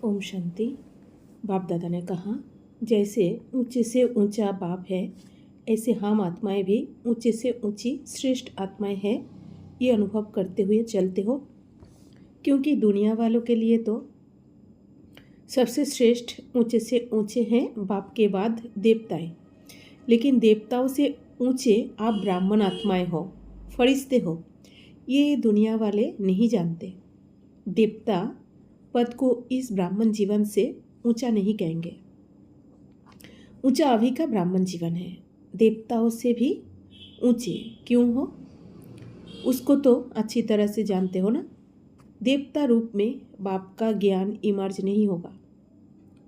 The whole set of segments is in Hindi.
ओम शांति। बाप दादा ने कहा, जैसे ऊंचे से ऊंचा बाप है, ऐसे हम आत्माएं भी ऊंचे से ऊंची श्रेष्ठ आत्माएं हैं, ये अनुभव करते हुए चलते हो। क्योंकि दुनिया वालों के लिए तो सबसे श्रेष्ठ ऊंचे से ऊंचे हैं बाप के बाद देवताएं, लेकिन देवताओं से ऊंचे आप ब्राह्मण आत्माएं हो, फरिश्ते हो, ये दुनिया वाले नहीं जानते। देवता पद को इस ब्राह्मण जीवन से ऊंचा नहीं कहेंगे। ऊंचा अभी का ब्राह्मण जीवन है, देवताओं से भी ऊंचे क्यों हो उसको तो अच्छी तरह से जानते हो ना। देवता रूप में बाप का ज्ञान इमर्ज नहीं होगा।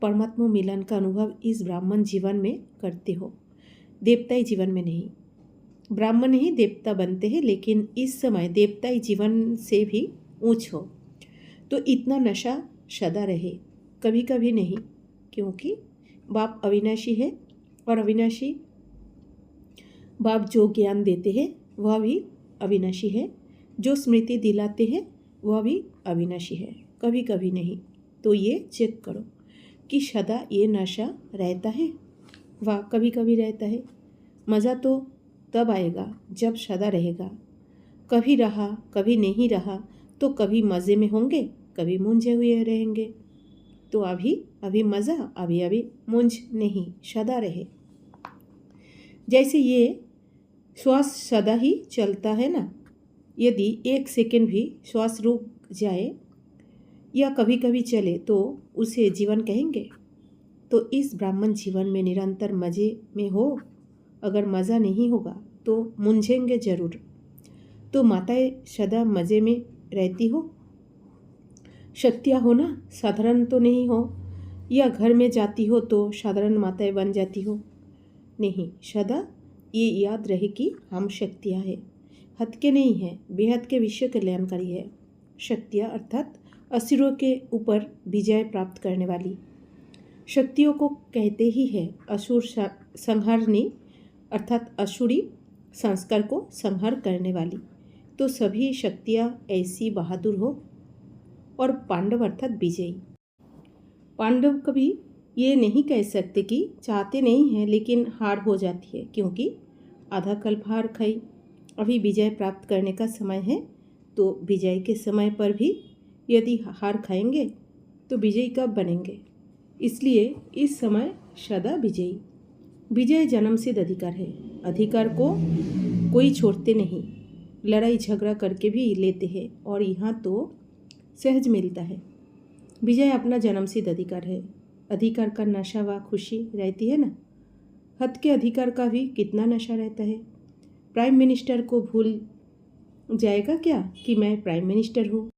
परमात्मा मिलन का अनुभव इस ब्राह्मण जीवन में करते हो, देवताई जीवन में नहीं। ब्राह्मण ही देवता बनते हैं, लेकिन इस समय देवताई जीवन से भी ऊंच हो तो इतना नशा सदा रहे, कभी कभी नहीं। क्योंकि बाप अविनाशी है और अविनाशी बाप जो ज्ञान देते हैं वह भी अविनाशी है, जो स्मृति दिलाते हैं वह भी अविनाशी है, कभी कभी नहीं। तो ये चेक करो कि सदा ये नशा रहता है, वह कभी कभी रहता है। मज़ा तो तब आएगा जब सदा रहेगा। कभी रहा कभी नहीं रहा तो कभी मज़े में होंगे, कभी मूंझे हुए रहेंगे। तो अभी मज़ा, अभी मूंझ नहीं, सदा रहे। जैसे ये श्वास सदा ही चलता है ना, यदि एक सेकंड भी श्वास रुक जाए या कभी कभी चले तो उसे जीवन कहेंगे। तो इस ब्राह्मण जीवन में निरंतर मज़े में हो, अगर मज़ा नहीं होगा तो मूंझेंगे ज़रूर। तो माताएं सदा मज़े में रहती हो, शक्तियाँ हो ना, साधारण तो नहीं हो। या घर में जाती हो तो साधारण माताएं बन जाती हो, नहीं। सदा ये याद रहे कि हम शक्तियाँ हैं, हद के नहीं है, बेहद के विश्व कल्याणकारी है। शक्तियाँ अर्थात असुरों के ऊपर विजय प्राप्त करने वाली शक्तियों को कहते ही है असुर संहारनी, अर्थात असुरी संस्कार को संहार करने वाली। तो सभी शक्तियाँ ऐसी बहादुर हो। और पांडव अर्थात विजयी। पांडव कभी ये नहीं कह सकते कि चाहते नहीं हैं, लेकिन हार हो जाती है, क्योंकि आधा कल्प हार खाई। अभी विजय प्राप्त करने का समय है, तो विजय के समय पर भी यदि हार खाएंगे तो विजयी कब बनेंगे। इसलिए इस समय सदा विजयी। विजय जन्म सिद्ध अधिकार है, अधिकार को कोई छोड़ते नहीं, लड़ाई झगड़ा करके भी लेते हैं और यहाँ तो सहज मिलता है। विजय अपना जन्म सिद्ध अधिकार है। अधिकार का नशा व खुशी रहती है ना, हद के अधिकार का भी कितना नशा रहता है। प्राइम मिनिस्टर को भूल जाएगा क्या कि मैं प्राइम मिनिस्टर हूँ।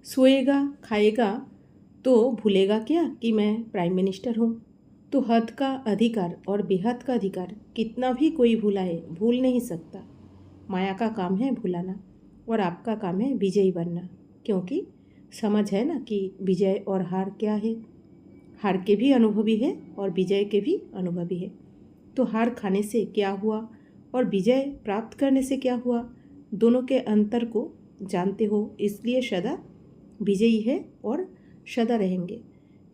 सोएगा खाएगा तो भूलेगा क्या कि मैं प्राइम मिनिस्टर हूँ। तो हद का अधिकार और बेहद का अधिकार कितना भी कोई भुलाए, भूल नहीं सकता। माया का काम है भुलाना और आपका काम है विजयी बनना। क्योंकि समझ है ना कि विजय और हार क्या है। हार के भी अनुभवी है और विजय के भी अनुभवी है। तो हार खाने से क्या हुआ और विजय प्राप्त करने से क्या हुआ, दोनों के अंतर को जानते हो। इसलिए सदा विजयी है और सदा रहेंगे।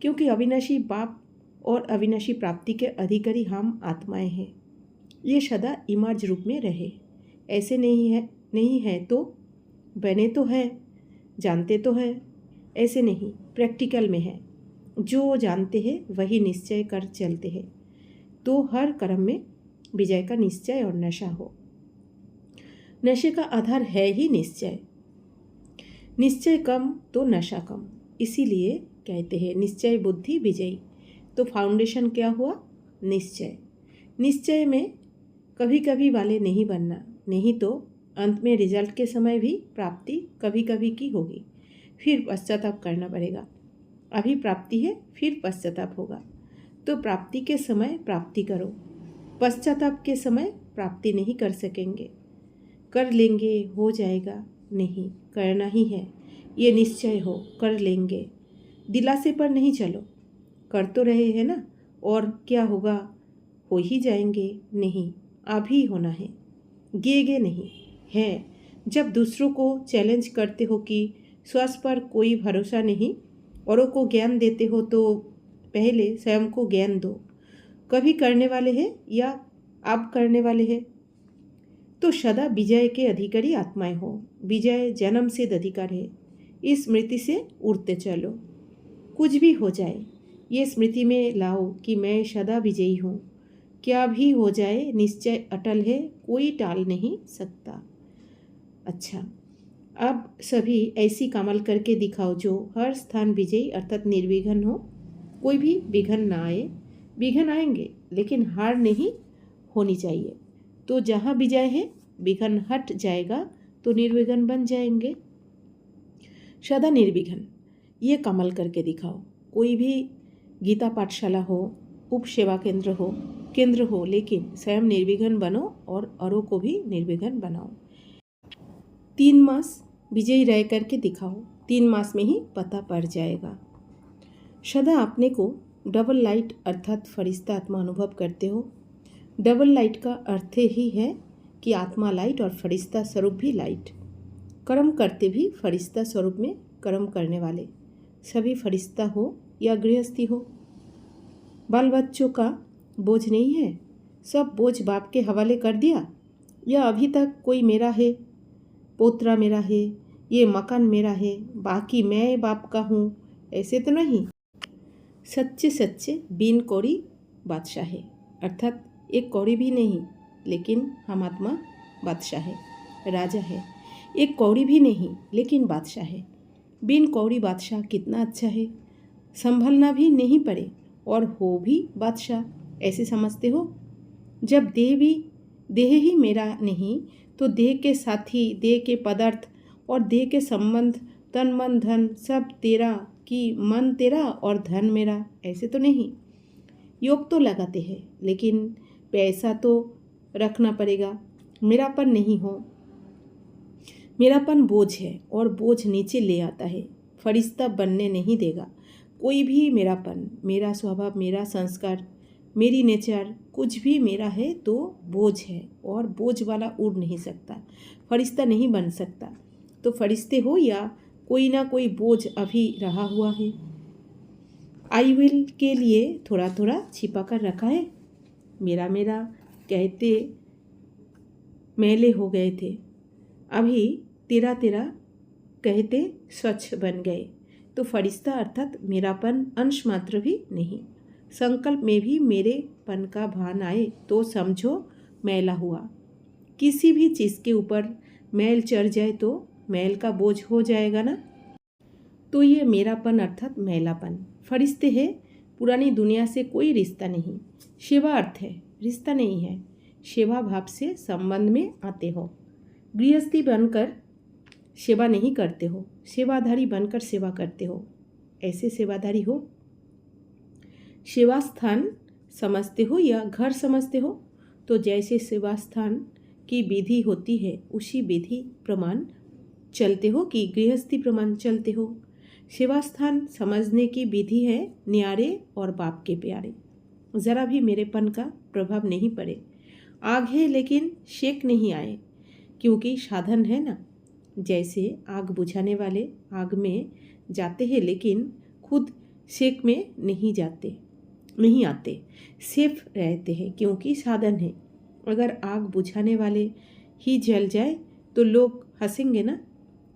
क्योंकि अविनाशी बाप और अविनाशी प्राप्ति के अधिकारी हम आत्माएं हैं। ये सदा इमर्ज रूप में रहे, ऐसे नहीं है तो बने तो है, जानते तो है, ऐसे नहीं, प्रैक्टिकल में है। जो जानते हैं वही निश्चय कर चलते हैं। तो हर कर्म में विजय का निश्चय और नशा हो। नशे का आधार है ही निश्चय। निश्चय कम तो नशा कम, इसीलिए कहते हैं निश्चय बुद्धि विजयी। तो फाउंडेशन क्या हुआ, निश्चय। निश्चय में कभी कभी वाले नहीं बनना, नहीं तो अंत में रिजल्ट के समय भी प्राप्ति कभी कभी की होगी, फिर पश्चाताप करना पड़ेगा। अभी प्राप्ति है, फिर पश्चाताप होगा। तो प्राप्ति के समय प्राप्ति करो, पश्चाताप के समय प्राप्ति नहीं कर सकेंगे। कर लेंगे हो जाएगा, नहीं, करना ही है। ये निश्चय हो, कर लेंगे। दिलासे पर नहीं चलो, कर तो रहे हैं ना, और क्या होगा, हो ही जाएंगे, नहीं, अभी होना है, गे नहीं है। जब दूसरों को चैलेंज करते हो कि स्वास्थ्य पर कोई भरोसा नहीं, औरों को ज्ञान देते हो तो पहले स्वयं को ज्ञान दो। कभी करने वाले हैं या अब करने वाले हैं? तो सदा विजय के अधिकारी आत्माएं हो। विजय जन्म सिद्ध अधिकार है। इस स्मृति से उड़ते चलो। कुछ भी हो जाए ये स्मृति में लाओ कि मैं सदा विजयी हूँ। क्या भी हो जाए निश्चय अटल है, कोई टाल नहीं सकता। अच्छा, अब सभी ऐसी कमाल करके दिखाओ जो हर स्थान विजयी अर्थात निर्विघ्न हो। कोई भी विघ्न ना आए। विघ्न आएंगे लेकिन हार नहीं होनी चाहिए। तो जहाँ विजय है विघ्न हट जाएगा तो निर्विघ्न बन जाएंगे। सदा निर्विघ्न ये कमाल करके दिखाओ। कोई भी गीता पाठशाला हो, उप सेवा केंद्र हो, लेकिन स्वयं निर्विघ्न बनो और औरों को भी निर्विघ्न बनाओ। 3 मास विजयी रह करके दिखाओ। 3 मास में ही पता पड़ जाएगा। सदा अपने को डबल लाइट अर्थात फरिश्ता आत्मा अनुभव करते हो। डबल लाइट का अर्थ ही है कि आत्मा लाइट और फरिश्ता स्वरूप भी लाइट। कर्म करते भी फरिश्ता स्वरूप में कर्म करने वाले सभी फरिश्ता हो या गृहस्थी हो। बाल बच्चों का बोझ नहीं है। सब बोझ बाप के हवाले कर दिया या अभी तक कोई मेरा है, पोतरा मेरा है, ये मकान मेरा है, बाकी मैं बाप का हूँ, ऐसे तो नहीं। सच्चे सच्चे बिन कौड़ी बादशाह है अर्थात एक कौड़ी भी नहीं, लेकिन हम आत्मा बादशाह है, राजा है। एक कौड़ी भी नहीं लेकिन बादशाह है। बिन कौड़ी बादशाह कितना अच्छा है। संभलना भी नहीं पड़े और हो भी बादशाह, ऐसे समझते हो। जब देह ही मेरा नहीं तो देह के साथी, देह के पदार्थ और देह के संबंध, तन मन धन सब तेरा कि मन तेरा और धन मेरा, ऐसे तो नहीं। योग तो लगाते हैं लेकिन पैसा तो रखना पड़ेगा। मेरापन नहीं हो। मेरापन बोझ है और बोझ नीचे ले आता है। फरिश्ता बनने नहीं देगा कोई भी। मेरापन, मेरा स्वभाव, मेरा संस्कार, मेरी नेचर कुछ भी मेरा है तो बोझ है और बोझ वाला उड़ नहीं सकता, फरिश्ता नहीं बन सकता। तो फरिश्ते हो या कोई ना कोई बोझ अभी रहा हुआ है। आई विल के लिए थोड़ा थोड़ा छिपा कर रखा है। मेरा मेरा कहते मैले हो गए थे, अभी तेरा तेरा कहते स्वच्छ बन गए। तो फरिश्ता अर्थात मेरापन अंश मात्र भी नहीं। संकल्प में भी मेरेपन का भान आए तो समझो मैला हुआ। किसी भी चीज़ के ऊपर मैल चढ़ जाए तो मैल का बोझ हो जाएगा ना। तो ये मेरापन अर्थात मैलापन। फरिश्ते हैं, पुरानी दुनिया से कोई रिश्ता नहीं। सेवा अर्थ है, रिश्ता नहीं है। सेवा भाव से संबंध में आते हो। गृहस्थी बनकर सेवा नहीं करते हो, सेवाधारी बनकर सेवा करते हो। ऐसे सेवाधारी हो। सेवा स्थान समझते हो या घर समझते हो? तो जैसे सेवा स्थान की विधि होती है उसी विधि प्रमाण चलते हो कि गृहस्थी प्रमाण चलते हो। सेवा स्थान समझने की विधि है न्यारे और बाप के प्यारे। ज़रा भी मेरेपन का प्रभाव नहीं पड़े। आग है लेकिन शेक नहीं आए, क्योंकि साधन है ना। जैसे आग बुझाने वाले आग में जाते हैं लेकिन खुद शेक में नहीं आते, सेफ रहते हैं क्योंकि साधन है। अगर आग बुझाने वाले ही जल जाए तो लोग हंसेंगे ना।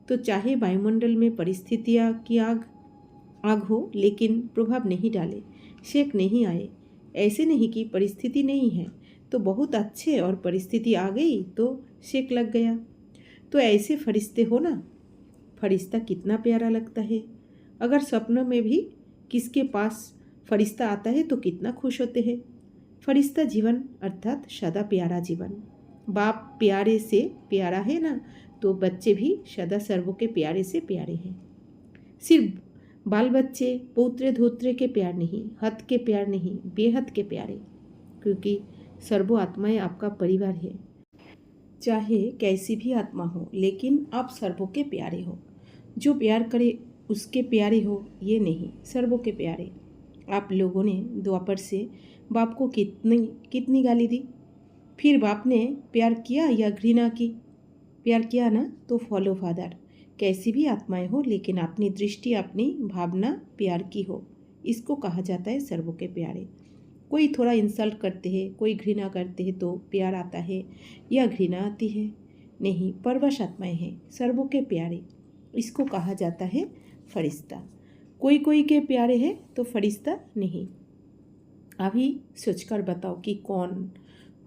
तो चाहे वायुमंडल में परिस्थितियाँ की आग हो लेकिन प्रभाव नहीं डाले, शेक नहीं आए। ऐसे नहीं कि परिस्थिति नहीं है तो बहुत अच्छे और परिस्थिति आ गई तो शेक लग गया। तो ऐसे फरिश्ते हो ना। फरिश्ता कितना प्यारा लगता है। अगर सपनों में भी किसके पास फरिश्ता आता है तो कितना खुश होते हैं। फरिश्ता जीवन अर्थात सदा प्यारा जीवन। बाप प्यारे से प्यारा है ना, तो बच्चे भी सदा सर्वों के प्यारे से प्यारे हैं। सिर्फ बाल बच्चे पौत्रे धोत्रे के प्यार नहीं, हद के प्यार नहीं, बेहद के प्यारे, क्योंकि सर्वो आत्माएं आपका परिवार है। चाहे कैसी भी आत्मा हो लेकिन आप सर्वों के प्यारे हो। जो प्यार करे उसके प्यारे हो, ये नहीं, सर्वों के प्यारे। आप लोगों ने द्वापर से बाप को कितनी गाली दी, फिर बाप ने प्यार किया या घृणा की? प्यार किया ना, तो फॉलो फादर। कैसी भी आत्माएं हो, लेकिन अपनी दृष्टि, अपनी भावना प्यार की हो, इसको कहा जाता है सर्वों के प्यारे। कोई थोड़ा इंसल्ट करते हैं, कोई घृणा करते हैं तो प्यार आता है या घृणा आती है? नहीं, परवश आत्माएं हैं, सर्वों के प्यारे, इसको कहा जाता है फरिश्ता। कोई कोई के प्यारे हैं तो फरिश्ता नहीं। अभी सोचकर बताओ कि कौन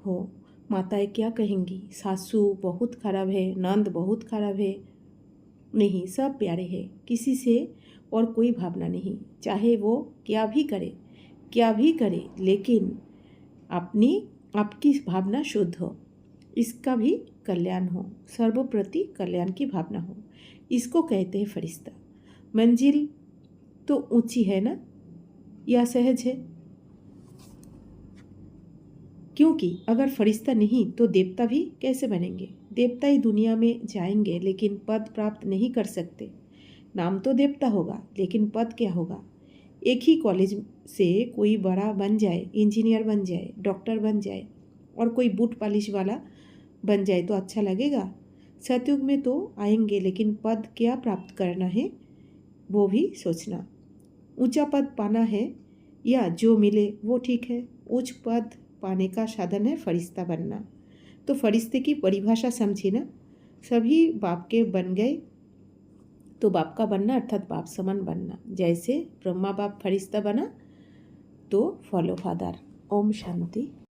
हो। माताएं क्या कहेंगी? सासू बहुत खराब है, नंद बहुत खराब है? नहीं, सब प्यारे हैं, किसी से और कोई भावना नहीं। चाहे वो क्या भी करे, लेकिन आपकी भावना शुद्ध हो, इसका भी कल्याण हो, सर्वप्रति कल्याण की भावना हो, इसको कहते हैं फरिश्ता। मंजिल तो ऊंची है ना, या सहज है? क्योंकि अगर फरिश्ता नहीं तो देवता भी कैसे बनेंगे? देवता ही दुनिया में जाएंगे लेकिन पद प्राप्त नहीं कर सकते। नाम तो देवता होगा लेकिन पद क्या होगा? एक ही कॉलेज से कोई बड़ा बन जाए, इंजीनियर बन जाए, डॉक्टर बन जाए और कोई बूट पॉलिश वाला बन जाए तो अच्छा लगेगा? सतयुग में तो आएंगे लेकिन पद क्या प्राप्त करना है वो भी सोचना। ऊंचा पद पाना है या जो मिले वो ठीक है। उच्च पद पाने का साधन है फरिश्ता बनना। तो फरिश्ते की परिभाषा समझी ना। सभी बाप के बन गए तो बाप का बनना अर्थात बाप समान बनना। जैसे ब्रह्मा बाप फरिश्ता बना तो फॉलो फादर। ओम शांति।